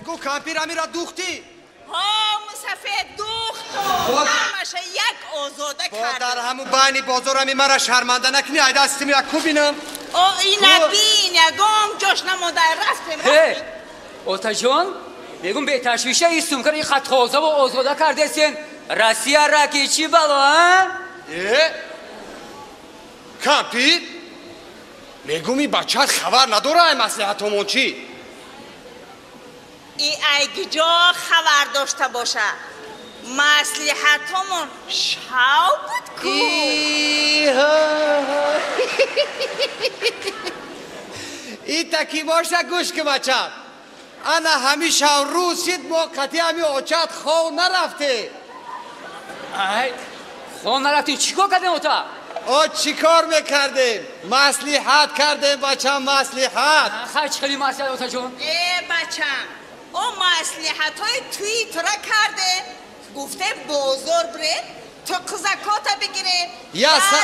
بگو کامپیرامی را دوختی؟ سفید دوختو همشه یک آزاده کرده در همون بانی بازارمی مرا شرمنده نکنی ای دستمی را کو بینم اینا بین یگام جاش نموده رفتیم اوتا جان بگم به تشویشه ایستون کن این خط خوزه و آزاده کرده سین رسیه رکی چی بلا کامپیر بگم این بچه خبر نداره ای مصلحتمون چی ای ایگجا خبر داشته باشه مصلحتمون شاو بود کو ای تکی باشه گوش که بچه انا همیشه روسید موقتی همی اوچت خو نرفته ای خو نرفتی چی کار کردیم اوتا؟ چی کار میکردیم؟ مصلحت کردیم بچه مصلحت خیلی خیلی مصلحت اوتا جون بچه او مصلحت های توی ترا کرده گفته بازار بره تو قزکاتا بگیره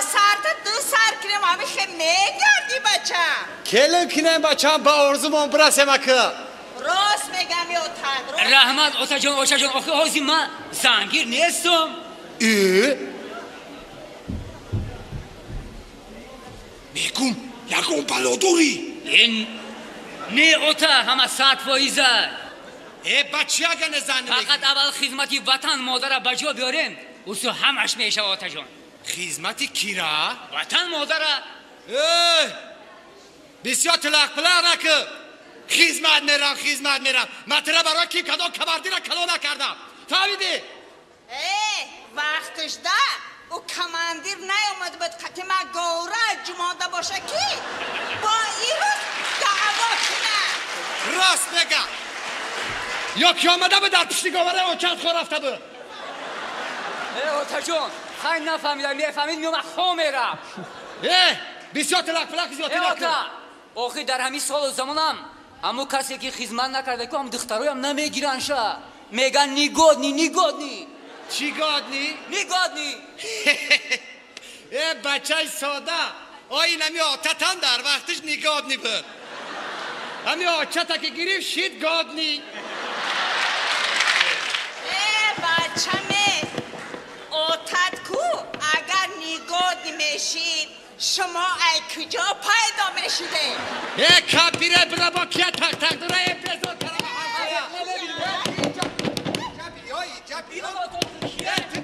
سرت دو سر کنیم همه خیلی میگردی بچه کلم کنیم بچه با ارزومون برسه مکه راست میگم یا تن رحمت اوتا جون آخه حاضی من زنگیر نیستم میگم یکم بلادوری این نه اوتا همه ساعت فایزه بچه اگه نزنی فقط اول خدمتی وطن مادر بجا بیاریم اوسو همش میشه اوتا جون خدمتی کی را؟ وطن مادر بسیار تلق پلق نکه خدمت میرم مطره برای کی کدام کبردی را کلا نکردم فهمیدی؟ وقتش ده او کماندیر نیومد بود قطعه ما گوره جماده باشه کی با این روز دعوا کنه راست بگم یا کی آمده بود در پشتی گوره او چند خور رفته بود اوتا جون خیلی نفهمیدم میفهمید میومد خو میرم بسیار تلق پلق زیادی نکن آخی در همین سال و زمانم همو کسی که خدمت نکرده که هم دخترای هم نمیگیرن شا میگن نیگادنی چی گادنی؟ نیگادنی بچه ساده آی نمی آتتن در وقتش نیگادنی بود همی آچتا که گریف شید گادنی بچه می آتت کو اگر نیگادنی میشید شما ای کجا پیدا میشیده کپیره بلا با کیا تک دوره اپیزود کرم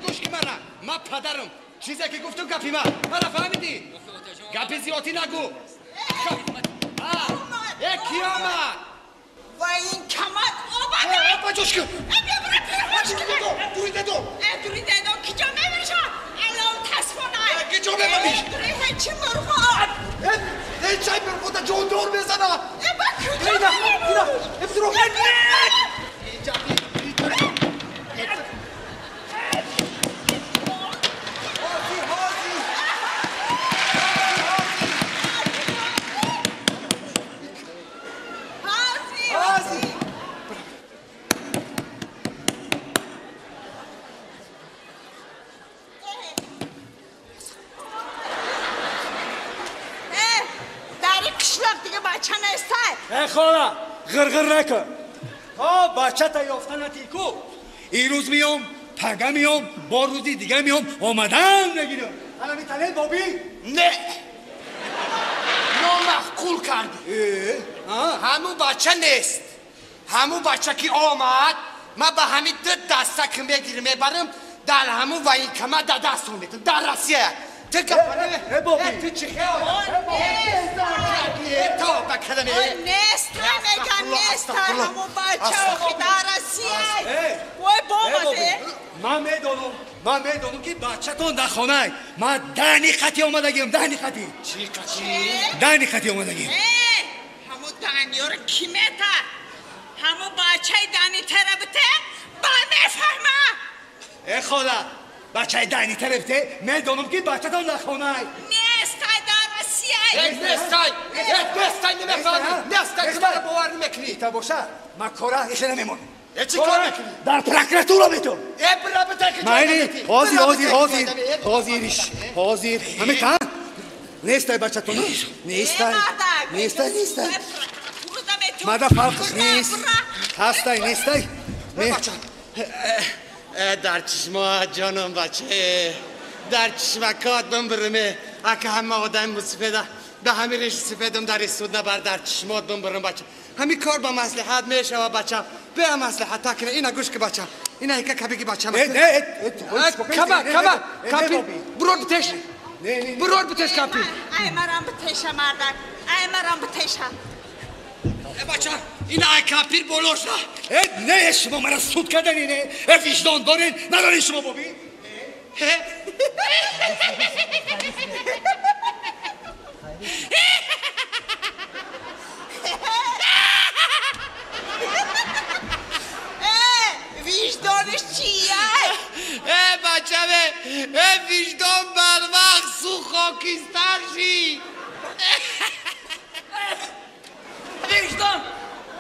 گوش که من پدرم چیزی که گفتم گپی من فهمیدی گپی زیادی نگو کی آمد و این کمد آمده بجوش کن دوریده دو کجا میبرشا الان تصفانه کجا میبرش دوریده چی مرغا چای مرغا دا جون دور بزنه کجا خاله غرغر نکن بچه تا یافتن تیکو این روز میام پنگه میام با روزی دیگه میام آمدن نگیرم حالا میتنه بابی نه نامحقول کردی همون بچه نیست همون بچه که آمد من به همین دسته که میگیرم میبرم در همون و این کمه در دستون میتونم در رسیه ای بابی تو چی خیال تا بکرمی نیست همون بچه آخی در رسیه وای بابا من میدونم که بچه تون در خانه من دهنی خطی آمدگیم دهنی خطی چی کچی؟ دهنی خطی آمدگیم همون دهنی ها رو کی میته؟ همون بچه دهنی تره بته با میفهمه ای خاله بچه دهنی تره بته میدونم که بچه تون در خانه نیست در رسیه نستای نمیفهمی نستای کدار باور نمیکنی تا باشه من کاره ایشه نمیمونم چی کار میکنی؟ در پرکراتورا میتونم حاضر همه کن نیستای بچه تو نیستای ماده فرقش نیست هستای نیستای بچه در چشما جانم بچه در چشمکات بمبرمه اگه همه آدم مسفیده به همین ریش سفیدم در سود نبر در چشمات بمبرم بچه همین کار با مصلحت میشه و بچه به مصلحت تکنه اینا گوش که بچه اینا یکا کبیگی بچه کبا کپی برور بتش برور بتش کپی ای مرام بتشه مردک ای مرام بتشه بچه اینا ای کپیر بولوش نه شما مرا سود کردن اینه وجدان دارین ندارین شما بابی وجدانش چیه؟ بچه وجدان بر وقت سو خاکیستر شی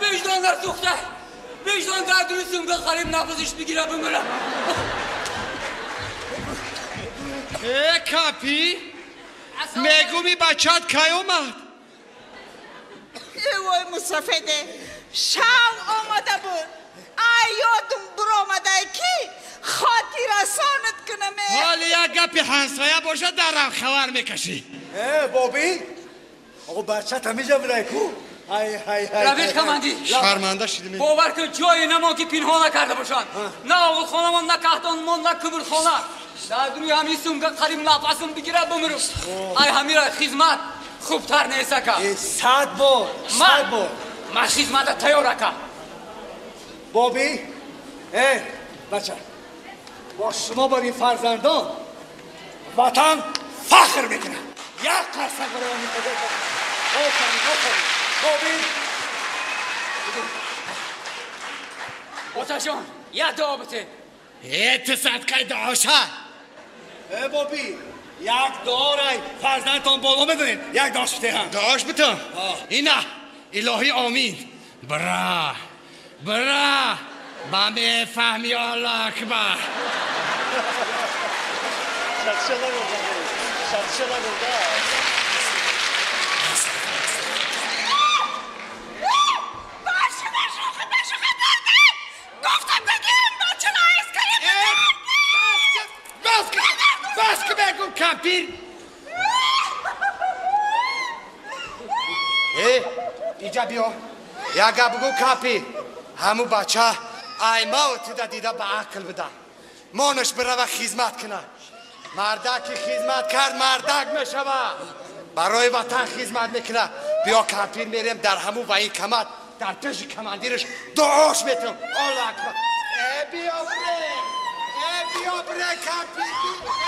وجدان در سوخته وجدان در دروسیم که خریب نفسش بگیره بمرم کپی میگومی بچه‌ات کی اومد وای مسافده شام آمده بود یادم برآمده که خاطر رسانت کنم حالا یک گپی همسایه باشه درم خبر میکشی بابی آقا بچه‌ت همیشه برای کو رفیق کماندی شرمنده شدیم باور که جایی نمان که پنهان نکرده باشن نه آقل خانمان نه کهتانمان نه کبر خانه در دروی همیستم که قریب نفسم بگیره بمرم ای همین را خدمت خوبتر نیسته که 100 بار من خدمت تیاره که بابی بچه با شما برای فرزندان وطن فخر میکنه یک قرصه برای میکنه بابی آتشان یک دعا بته تو صدقه دعاشه بابی یک دعا رای فرزندتان بالا بدونین یک دعاش بته هم دعاش بتم اینا الهی آمین برا با میفهمی الله اکبر بس که بگم کپیر اینجا بیا یکا بگو کپیر همو بچه ای موت دا دیده به عقل بده مانش بره و خدمت کنه مردک که خدمت کرد مردک میشوه برای وطن خدمت میکنه بیا کپیر میریم در همو و این کمد در پیش کماندیرش دعاش میتونم الله اکبر بیا بره کپیر